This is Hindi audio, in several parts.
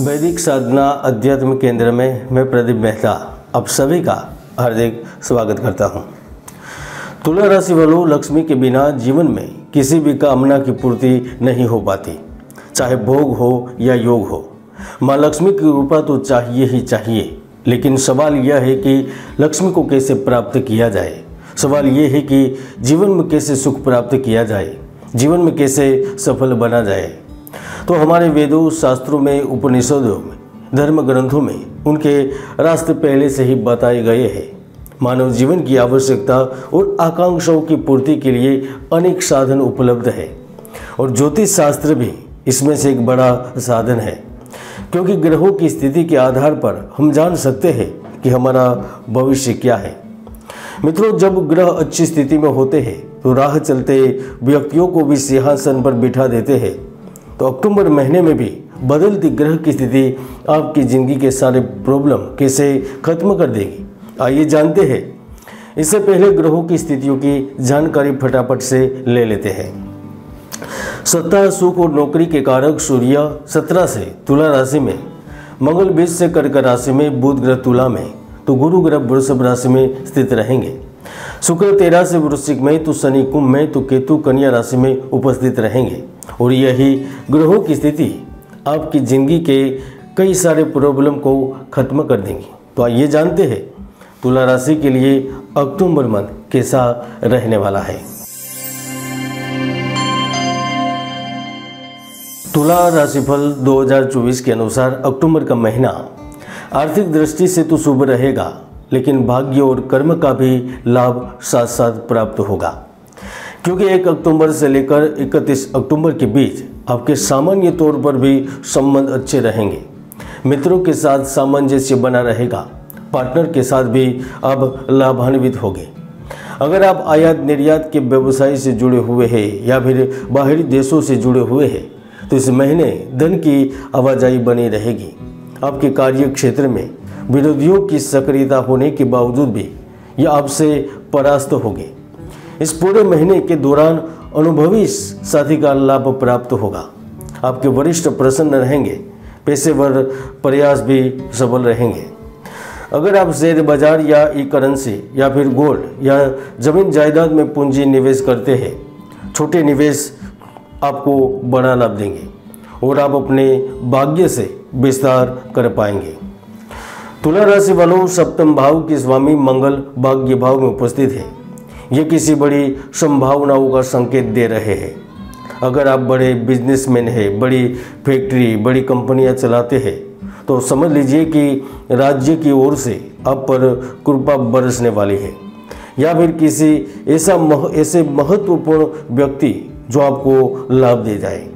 वैदिक साधना अध्यात्म केंद्र में मैं प्रदीप मेहता आप सभी का हार्दिक स्वागत करता हूं। तुला राशि वालों, लक्ष्मी के बिना जीवन में किसी भी कामना की पूर्ति नहीं हो पाती, चाहे भोग हो या योग हो। माँ लक्ष्मी की कृपा तो चाहिए ही चाहिए, लेकिन सवाल यह है कि लक्ष्मी को कैसे प्राप्त किया जाए। सवाल यह है कि जीवन में कैसे सुख प्राप्त किया जाए, जीवन में कैसे सफल बना जाए। तो हमारे वेदों, शास्त्रों में, उपनिषदों में, धर्म ग्रंथों में उनके रास्ते पहले से ही बताए गए हैं। मानव जीवन की आवश्यकता और आकांक्षाओं की पूर्ति के लिए अनेक साधन उपलब्ध है और ज्योतिष शास्त्र भी इसमें से एक बड़ा साधन है, क्योंकि ग्रहों की स्थिति के आधार पर हम जान सकते हैं कि हमारा भविष्य क्या है। मित्रों, जब ग्रह अच्छी स्थिति में होते हैं तो राह चलते व्यक्तियों को भी सिंहासन पर बिठा देते हैं। तो अक्टूबर महीने में भी बदलती ग्रह की स्थिति आपकी ज़िंदगी के सारे प्रॉब्लम कैसे खत्म कर देगी, आइए जानते हैं। इससे पहले ग्रहों की स्थितियों की जानकारी फटाफट से ले लेते हैं। सत्ता, सुख और नौकरी के कारक सूर्य 17 से तुला राशि में, मंगल 20 से कर्क राशि में, बुध ग्रह तुला में, तो गुरु ग्रह वृषभ राशि में स्थित रहेंगे। शुक्र 13 से वृश्चिक में, तो शनि कुंभ में, तो केतु कन्या राशि में उपस्थित रहेंगे। और यही ग्रहों की स्थिति आपकी ज़िंदगी के कई सारे प्रॉब्लम को खत्म कर देंगी। तो आइए जानते हैं तुला राशि के लिए अक्टूबर मंथ कैसा रहने वाला है। तुला राशिफल 2024 के अनुसार अक्टूबर का महीना आर्थिक दृष्टि से तो शुभ रहेगा, लेकिन भाग्य और कर्म का भी लाभ साथ साथ प्राप्त होगा, क्योंकि 1 अक्टूबर से लेकर 31 अक्टूबर के बीच आपके सामान्य तौर पर भी संबंध अच्छे रहेंगे। मित्रों के साथ सामंजस्य बना रहेगा, पार्टनर के साथ भी आप लाभान्वित होंगे। अगर आप आयात निर्यात के व्यवसाय से जुड़े हुए हैं या फिर बाहरी देशों से जुड़े हुए हैं तो इस महीने धन की आवाजाही बनी रहेगी। आपके कार्य क्षेत्र में विरोधियों की सक्रियता होने के बावजूद भी ये आपसे परास्त होंगे। इस पूरे महीने के दौरान अनुभवी साथी का लाभ प्राप्त होगा। आपके वरिष्ठ प्रसन्न रहेंगे, पेशेवर प्रयास भी सफल रहेंगे। अगर आप शेयर बाजार या ई करेंसी या फिर गोल्ड या जमीन जायदाद में पूंजी निवेश करते हैं, छोटे निवेश आपको बड़ा लाभ देंगे और आप अपने भाग्य से विस्तार कर पाएंगे। तुला राशि वालों, सप्तम भाव के स्वामी मंगल भाग्य भाव में उपस्थित है। ये किसी बड़ी संभावनाओं का संकेत दे रहे हैं। अगर आप बड़े बिजनेसमैन हैं, बड़ी फैक्ट्री, बड़ी कंपनियां चलाते हैं, तो समझ लीजिए कि राज्य की ओर से आप पर कृपा बरसने वाली है, या फिर किसी ऐसे महत्वपूर्ण व्यक्ति जो आपको लाभ दे जाए,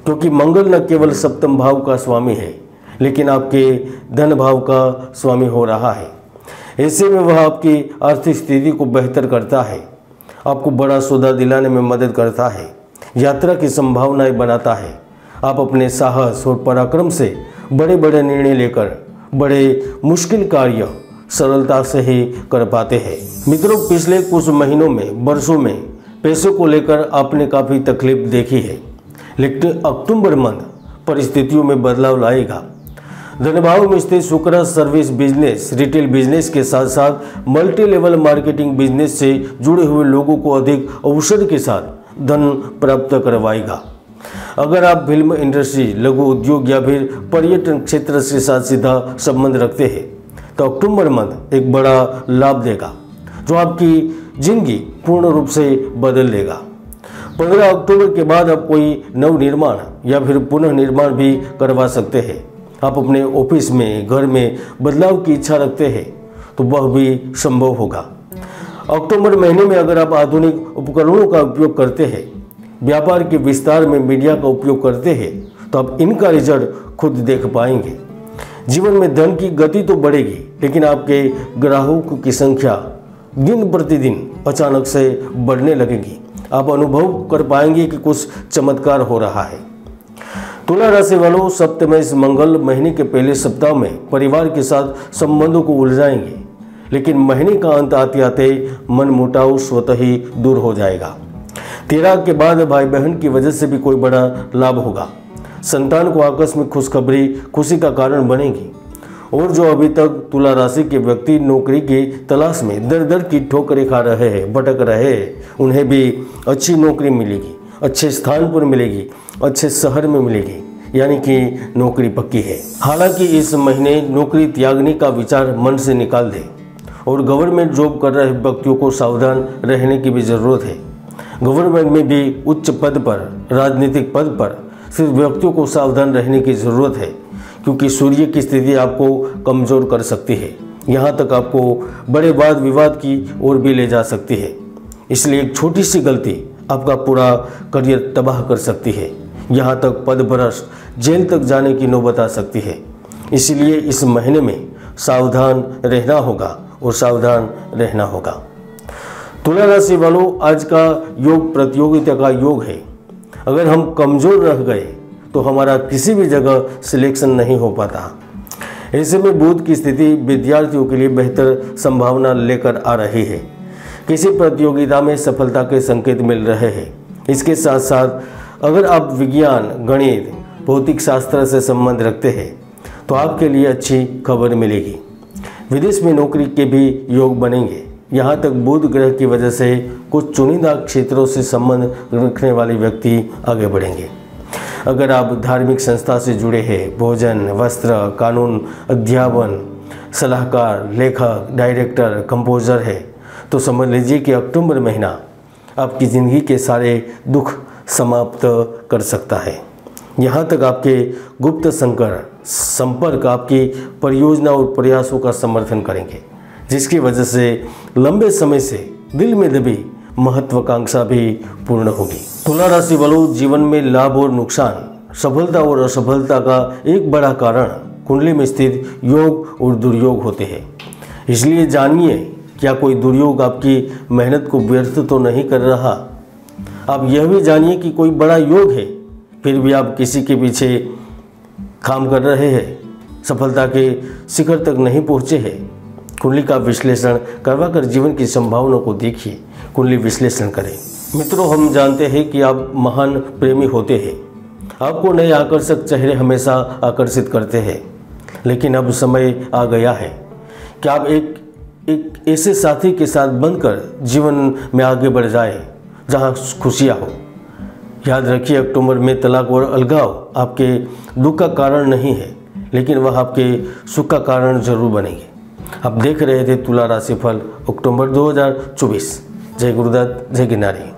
क्योंकि मंगल न केवल सप्तम भाव का स्वामी है लेकिन आपके धन भाव का स्वामी हो रहा है। ऐसे में वह आपकी आर्थिक स्थिति को बेहतर करता है, आपको बड़ा सौदा दिलाने में मदद करता है, यात्रा की संभावनाएं बनाता है। आप अपने साहस और पराक्रम से बड़े बड़े निर्णय लेकर बड़े मुश्किल कार्य सरलता से ही कर पाते हैं। मित्रों, पिछले कुछ महीनों में, वर्षों में पैसों को लेकर आपने काफ़ी तकलीफ देखी है, लेकिन अक्टूबर मंथ परिस्थितियों में बदलाव लाएगा। धनभाव में स्थित शुक्र सर्विस बिजनेस, रिटेल बिजनेस के साथ साथ मल्टी लेवल मार्केटिंग बिजनेस से जुड़े हुए लोगों को अधिक अवसर के साथ धन प्राप्त करवाएगा। अगर आप फिल्म इंडस्ट्री, लघु उद्योग या फिर पर्यटन क्षेत्र के साथ सीधा संबंध रखते हैं तो अक्टूबर मंथ एक बड़ा लाभ देगा जो आपकी जिंदगी पूर्ण रूप से बदल देगा। 15 अक्टूबर के बाद आप कोई नव निर्माण या फिर पुनः निर्माण भी करवा सकते हैं। आप अपने ऑफिस में, घर में बदलाव की इच्छा रखते हैं तो वह भी संभव होगा। अक्टूबर महीने में अगर आप आधुनिक उपकरणों का उपयोग करते हैं, व्यापार के विस्तार में मीडिया का उपयोग करते हैं तो आप इनका रिजल्ट खुद देख पाएंगे। जीवन में धन की गति तो बढ़ेगी, लेकिन आपके ग्राहकों की संख्या दिन प्रतिदिन अचानक से बढ़ने लगेगी। आप अनुभव कर पाएंगे कि कुछ चमत्कार हो रहा है। तुला राशि वालों, सप्तम इस मंगल महीने के पहले सप्ताह में परिवार के साथ संबंधों को उलझाएंगे, लेकिन महीने का अंत आते आते मन मुटाव स्वतः ही दूर हो जाएगा। 13 के बाद भाई बहन की वजह से भी कोई बड़ा लाभ होगा। संतान को आकस्मिक खुशखबरी खुशी का कारण बनेगी। और जो अभी तक तुला राशि के व्यक्ति नौकरी की तलाश में दर दर की ठोकरें खा रहे हैं, भटक रहे हैं, उन्हें भी अच्छी नौकरी मिलेगी, अच्छे स्थान पर मिलेगी, अच्छे शहर में मिलेगी, यानी कि नौकरी पक्की है। हालांकि इस महीने नौकरी त्यागने का विचार मन से निकाल दें और गवर्नमेंट जॉब कर रहे व्यक्तियों को सावधान रहने की भी ज़रूरत है। गवर्नमेंट में भी उच्च पद पर, राजनीतिक पद पर सिर्फ व्यक्तियों को सावधान रहने की ज़रूरत है, क्योंकि सूर्य की स्थिति आपको कमज़ोर कर सकती है, यहाँ तक आपको बड़े वाद विवाद की ओर भी ले जा सकती है। इसलिए एक छोटी सी गलती आपका पूरा करियर तबाह कर सकती है, यहाँ तक पदभ्रष्ट, जेल तक जाने की नौबत आ सकती है। इसलिए इस महीने में सावधान रहना होगा और सावधान रहना होगा। तुला राशि वालों, आज का योग प्रतियोगिता का योग है। अगर हम कमज़ोर रह गए तो हमारा किसी भी जगह सिलेक्शन नहीं हो पाता। ऐसे में बुध की स्थिति विद्यार्थियों के लिए बेहतर संभावना लेकर आ रही है। किसी प्रतियोगिता में सफलता के संकेत मिल रहे हैं। इसके साथ साथ अगर आप विज्ञान, गणित, भौतिक शास्त्र से संबंध रखते हैं तो आपके लिए अच्छी खबर मिलेगी। विदेश में नौकरी के भी योग बनेंगे। यहाँ तक बुध ग्रह की वजह से कुछ चुनिंदा क्षेत्रों से संबंध रखने वाले व्यक्ति आगे बढ़ेंगे। अगर आप धार्मिक संस्था से जुड़े हैं, भोजन, वस्त्र, कानून, अध्यापन, सलाहकार, लेखक, डायरेक्टर, कंपोजर है, तो समझ लीजिए कि अक्टूबर महीना आपकी ज़िंदगी के सारे दुख समाप्त कर सकता है। यहाँ तक आपके गुप्त संपर्क आपकी परियोजना और प्रयासों का समर्थन करेंगे, जिसकी वजह से लंबे समय से दिल में दबी महत्वाकांक्षा भी पूर्ण होगी। तुला राशि वालों, जीवन में लाभ और नुकसान, सफलता और असफलता का एक बड़ा कारण कुंडली में स्थित योग और दुर्योग होते हैं। इसलिए जानिए, क्या कोई दुर्योग आपकी मेहनत को व्यर्थ तो नहीं कर रहा। आप यह भी जानिए कि कोई बड़ा योग है, फिर भी आप किसी के पीछे काम कर रहे हैं, सफलता के शिखर तक नहीं पहुँचे हैं। कुंडली का विश्लेषण करवाकर जीवन की संभावनाओं को देखिए, कुंडली विश्लेषण करें। मित्रों, हम जानते हैं कि आप महान प्रेमी होते हैं। आपको नए आकर्षक चेहरे हमेशा आकर्षित करते हैं, लेकिन अब समय आ गया है कि आप एक ऐसे साथी के साथ बनकर जीवन में आगे बढ़ जाए जहां खुशियां हो। याद रखिए, अक्टूबर में तलाक और अलगाव आपके दुख का कारण नहीं है, लेकिन वह आपके सुख का कारण जरूर बनेंगे। आप देख रहे थे तुला राशिफल अक्टूबर 2024। जय गुरुदत्त, जय गिरनारी।